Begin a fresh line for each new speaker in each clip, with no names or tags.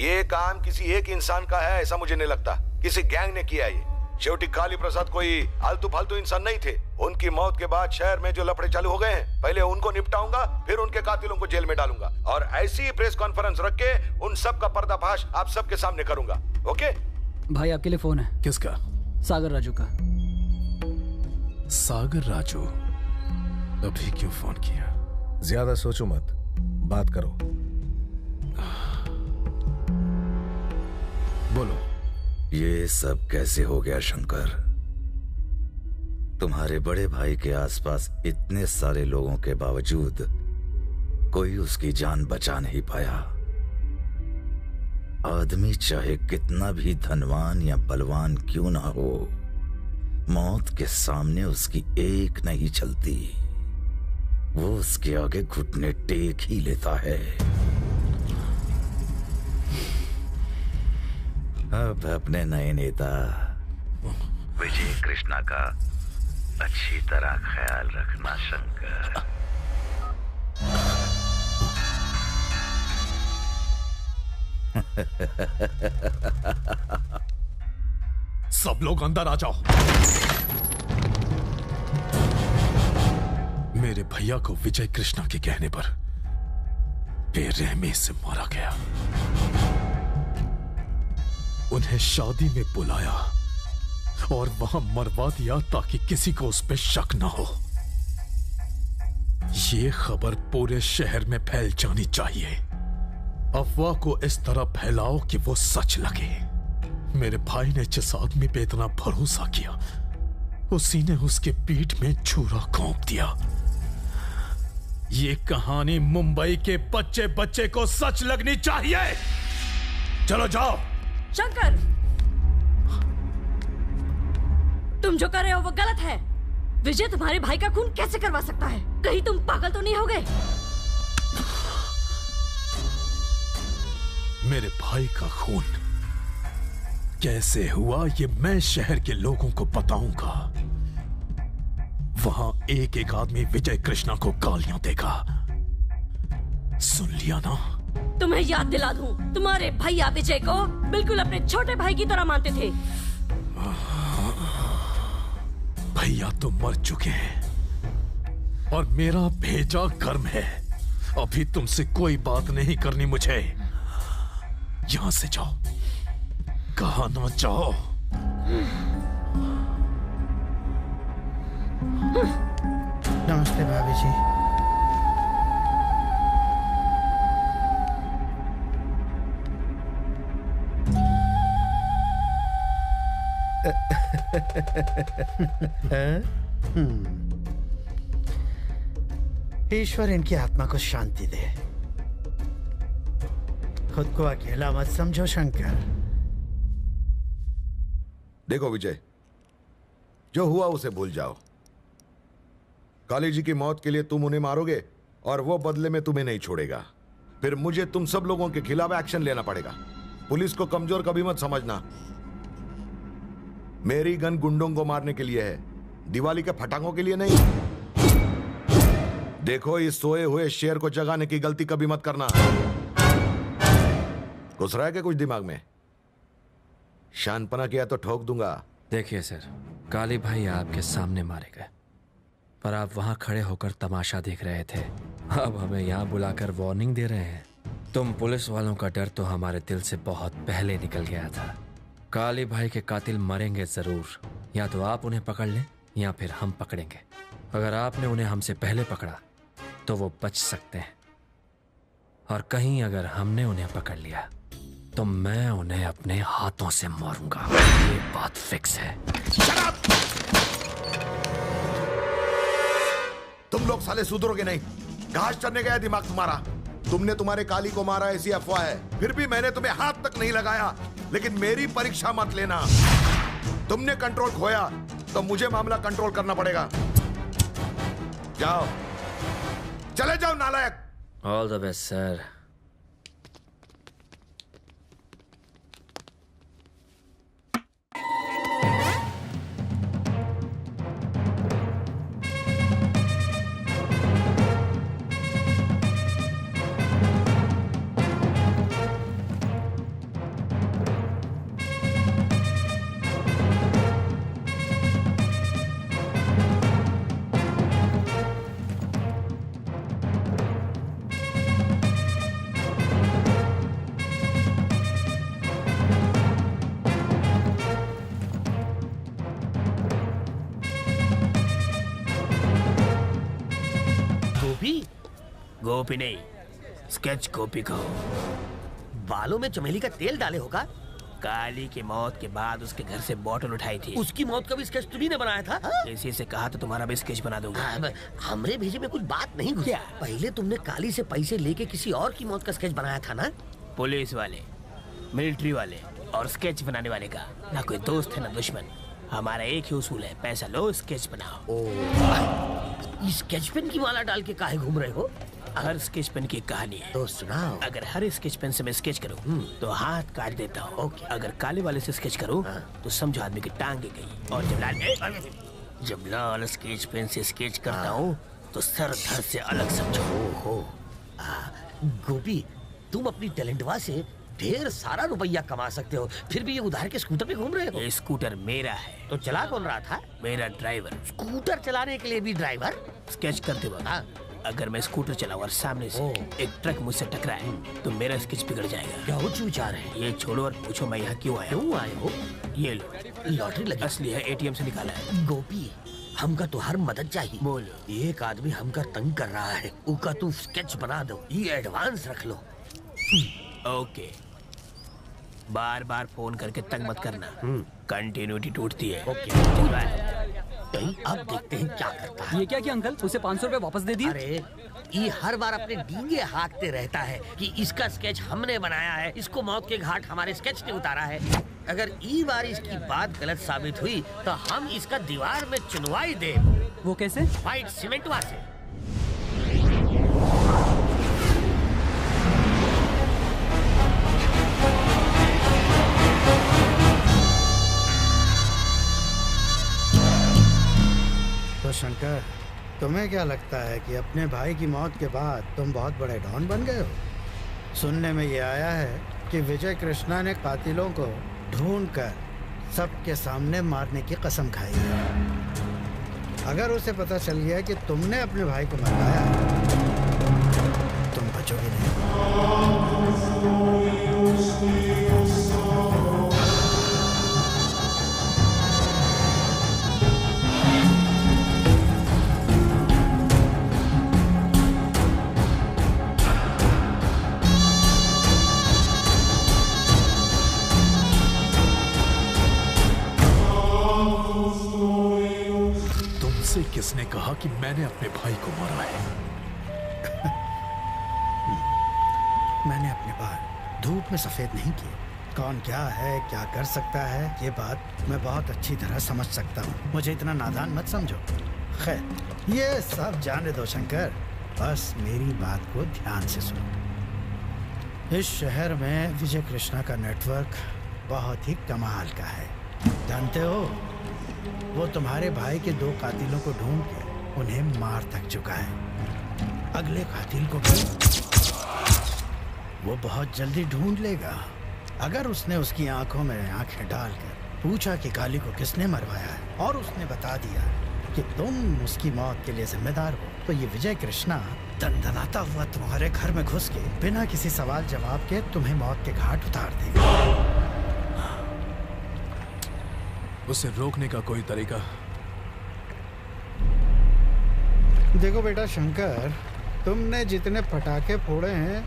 ये काम किसी एक इंसान का है ऐसा मुझे नहीं लगता, किसी गैंग ने किया ये। शेवटी काली प्रसाद कोई आलतू फालतू इंसान नहीं थे। उनकी मौत के बाद शहर में जो लफड़े चालू हो गए हैं, पहले उनको निपटाऊंगा, फिर उनके कातिलों को जेल में डालूंगा और ऐसी ही प्रेस कॉन्फ्रेंस रख के उन सब का पर्दाफाश आप सबके सामने करूंगा। ओके
भाई आपके लिए फोन है।
किसका?
सागर राजू का।
सागर राजू? अभी क्यों फोन किया?
ज्यादा सोचो मत, बात करो।
बोलो।
ये सब कैसे हो गया शंकर? तुम्हारे बड़े भाई के आसपास इतने सारे लोगों के बावजूद कोई उसकी जान बचा नहीं पाया। आदमी चाहे कितना भी धनवान या बलवान क्यों ना हो, मौत के सामने उसकी एक नहीं चलती। वो उसके आगे घुटने टेक ही लेता है। अब अपने नए नेता विजय कृष्णा का अच्छी तरह ख्याल रखना शंकर।
सब लोग अंदर आ जाओ। मेरे भैया को विजय कृष्णा के कहने पर बेरहमी से मारा गया। उन्हें शादी में बुलाया और वहां मरवा दिया ताकि किसी को उस पर शक न हो। ये खबर पूरे शहर में फैल जानी चाहिए। अफवाह को इस तरह फैलाओ कि वो सच लगे। मेरे भाई ने जिस आदमी पे इतना भरोसा किया, उसी ने उसके पीठ में छुरा घोंप दिया। ये कहानी मुंबई के बच्चे बच्चे को सच लगनी चाहिए। चलो जाओ।
शंकर, तुम जो कर रहे हो वो गलत है। विजय तुम्हारे भाई का खून कैसे करवा सकता है? कहीं तुम पागल तो नहीं हो गए?
मेरे भाई का खून कैसे हुआ ये मैं शहर के लोगों को बताऊंगा। वहां एक एक आदमी विजय कृष्णा को गालियां देगा। सुन लिया ना?
तुम्हें याद दिला दूं, तुम्हारे भैया विजय को बिल्कुल अपने छोटे भाई की तरह मानते थे।
भैया तो मर चुके हैं और मेरा भेजा कर्म है। अभी तुमसे कोई बात नहीं करनी मुझे। यहां से जाओ, कहा ना जाओ।
नमस्ते भाभी जी। ईश्वर इनकी आत्मा को शांति दे। खुद को अकेला मत समझो शंकर।
देखो विजय, जो हुआ उसे भूल जाओ। काली जी की मौत के लिए तुम उन्हें मारोगे और वो बदले में तुम्हें नहीं छोड़ेगा। फिर मुझे तुम सब लोगों के खिलाफ एक्शन लेना पड़ेगा। पुलिस को कमजोर कभी मत समझना। मेरी गन गुंडों को मारने के लिए है, दिवाली के फटाकों के लिए नहीं। देखो, इस सोए हुए शेर को जगाने की गलती कभी मत करना। घुस रहा है क्या कुछ दिमाग में? शानपना किया तो ठोक दूंगा।
देखिए सर, काली भाई आपके सामने मारे गए, पर आप वहां खड़े होकर तमाशा देख रहे थे। अब हमें यहाँ बुलाकर वार्निंग दे रहे हैं। तुम पुलिस वालों का डर तो हमारे दिल से बहुत पहले निकल गया था। काली भाई के कातिल मरेंगे जरूर। या तो आप उन्हें पकड़ लें या फिर हम पकड़ेंगे। अगर आपने उन्हें हमसे पहले पकड़ा तो वो बच सकते हैं, और कहीं अगर हमने उन्हें पकड़ लिया तो मैं उन्हें अपने हाथों से मारूंगा। ये बात फिक्स है।
तुम लोग साले सुधरोगे नहीं। घास चढ़ने गया दिमाग तुम्हारा। तुमने तुम्हारे काली को मारा ऐसी अफवाह है, फिर भी मैंने तुम्हें हाथ तक नहीं लगाया। लेकिन मेरी परीक्षा मत लेना। तुमने कंट्रोल खोया तो मुझे मामला कंट्रोल करना पड़ेगा। जाओ, चले जाओ नालायक।
All the best sir.
Gopi?
Gopi नहीं, स्केच कॉपी कहो।
बालों में चमेली का तेल डाले होगा?
काली की मौत के बाद उसके घर से बोतल उठाई थी।
उसकी मौत का भी स्केच तुम्ही ने बनाया था?
किसी से कहा तो तुम्हारा भी स्केच बना दूंगा।
हमरे भेजे में कुछ बात नहीं घुसी। पहले तुमने काली से पैसे लेके किसी और की मौत का स्केच बनाया था ना?
पुलिस वाले, मिलिट्री वाले और स्केच बनाने वाले का ना कोई दोस्त है ना दुश्मन। हमारा एक ही उसूल है, पैसा लो स्केच बनाओ।
स्केच पेन की माला डाल के काहे घूम रहे हो?
हर स्केच पेन की एक कहानी है।
तो सुनाओ।
अगर हर स्केच पेन से मैं स्केच करूं तो हाथ काट देता हूँ। अगर काले वाले से स्केच करूं तो समझो आदमी की टांगे गई। और जब लाल स्केच पेन से स्केच करता हूँ तो सर धड़ से अलग समझो।
गोपी, तुम अपनी टैलेंटवा से ढेर सारा रुपया कमा सकते हो, फिर भी ये उधार के स्कूटर पे घूम रहे हो।
ये स्कूटर मेरा है।
तो चला कौन रहा था?
मेरा ड्राइवर।
स्कूटर चलाने के लिए भी ड्राइवर?
स्केच करते वक्त अगर मैं स्कूटर चलाऊं और सामने से एक ट्रक मुझसे टकराए तो मेरा स्केच बिगड़ जाएगा।
क्या हो विचार है?
ये छोड़ो और पूछो मैं यहाँ क्यों आया।
क्यों आए हो?
ये लो,
लॉटरी लगी।
असली है, एटीएम से निकाला है।
गोपी, हमका तो हर मदद चाहिए।
बोलो।
एक आदमी हमका तंग कर रहा है, उका तू स्केच बना दो, ये एडवांस रख लो।
ओके, बार बार फोन करके तंग मत करना, कंटिन्यूटी टूटती है।
ओके, अब देखते हैं क्या करता है।
ये क्या किया अंकल? उसे 500 रुपए वापस दे दिए।
अरे ये हर बार अपने डींगे हाँकते रहता है कि इसका स्केच हमने बनाया है, इसको मौत के घाट हमारे स्केच ने उतारा है। अगर ई बार इसकी बात गलत साबित हुई तो हम इसका दीवार में चुनवाई दे।
वो कैसे?
व्हाइट सीमेंटवा से।
तो शंकर, तुम्हें क्या लगता है कि अपने भाई की मौत के बाद तुम बहुत बड़े डॉन बन गए हो? सुनने में ये आया है कि विजय कृष्णा ने कातिलों को ढूंढकर सबके सामने मारने की कसम खाई है। अगर उसे पता चल गया कि तुमने अपने भाई को मरवाया है, तुम बचोगे नहीं।
तुमसे किसने कहा कि मैंने अपने भाई को मारा है?
मैंने अपने बाल धूप में सफेद नहीं किए। कौन क्या है, क्या कर सकता है, ये बात मैं बहुत अच्छी तरह समझ सकता हूँ। मुझे इतना नादान मत समझो। खैर, ये सब जाने दो शंकर, बस मेरी बात को ध्यान से सुनो। इस शहर में विजय कृष्णा का नेटवर्क बहुत ही कमाल का है। जानते हो, वो तुम्हारे भाई के 2 कातिलों को ढूंढ के उन्हें मार तक चुका है। अगले कातिल को भी वो बहुत जल्दी ढूंढ लेगा। अगर उसने उसकी आंखों में आंखें डालकर पूछा कि काली को किसने मरवाया है और उसने बता दिया कि तुम उसकी मौत के लिए जिम्मेदार हो, तो ये विजय कृष्णा दंदनाता हुआ तुम्हारे घर में घुस के बिना किसी सवाल जवाब के तुम्हें मौत के घाट उतार देगा।
उसे रोकने का कोई तरीका?
देखो बेटा शंकर, तुमने जितने पटाखे फोड़े हैं,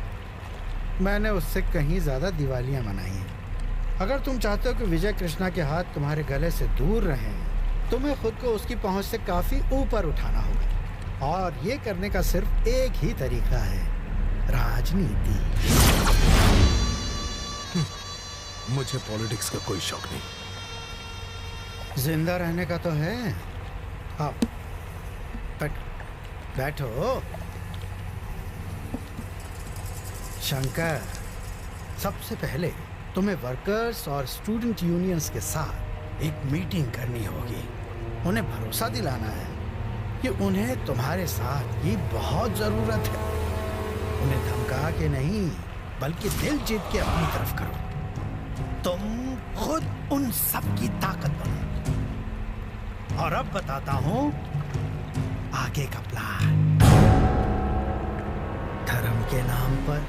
मैंने उससे कहीं ज्यादा दिवालियां मनाई हैं। अगर तुम चाहते हो कि विजय कृष्णा के हाथ तुम्हारे गले से दूर रहें, तुम्हें खुद को उसकी पहुंच से काफी ऊपर उठाना होगा। और ये करने का सिर्फ एक ही तरीका है, राजनीति।
मुझे पॉलिटिक्स का कोई शौक नहीं।
जिंदा रहने का तो है। आओ, बैठो। शंकर, सबसे पहले तुम्हें वर्कर्स और स्टूडेंट यूनियंस के साथ एक मीटिंग करनी होगी। उन्हें भरोसा दिलाना है कि उन्हें तुम्हारे साथ की बहुत जरूरत है। उन्हें धमका के नहीं, बल्कि दिल जीत के अपनी तरफ करो। तुम खुद उन सब की ताकत बनो। और अब बताता हूं आगे का प्लान। धर्म के नाम पर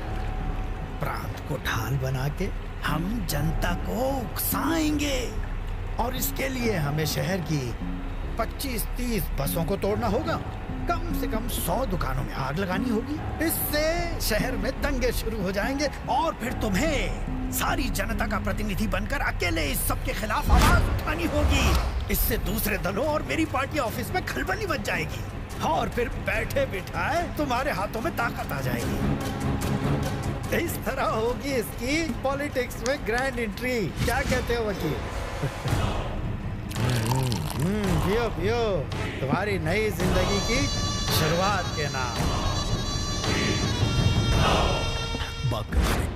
प्रांत को ढाल बना के हम जनता को उकसाएंगे, और इसके लिए हमें शहर की 25-30 बसों को तोड़ना होगा। कम से कम 100 दुकानों में आग लगानी होगी। इससे शहर में दंगे शुरू हो जाएंगे और फिर तुम्हें सारी जनता का प्रतिनिधि बनकर अकेले इस सब के खिलाफ आवाज उठानी होगी। इससे दूसरे दलों और मेरी पार्टी ऑफिस में खलबली मच जाएगी और फिर बैठे बिठाए तुम्हारे हाथों में ताकत आ जाएगी। इस तरह होगी इसकी पॉलिटिक्स में ग्रैंड एंट्री। क्या कहते हो वकील? पियो पियो, तुम्हारी नई जिंदगी की शुरुआत के नाम।
बात करते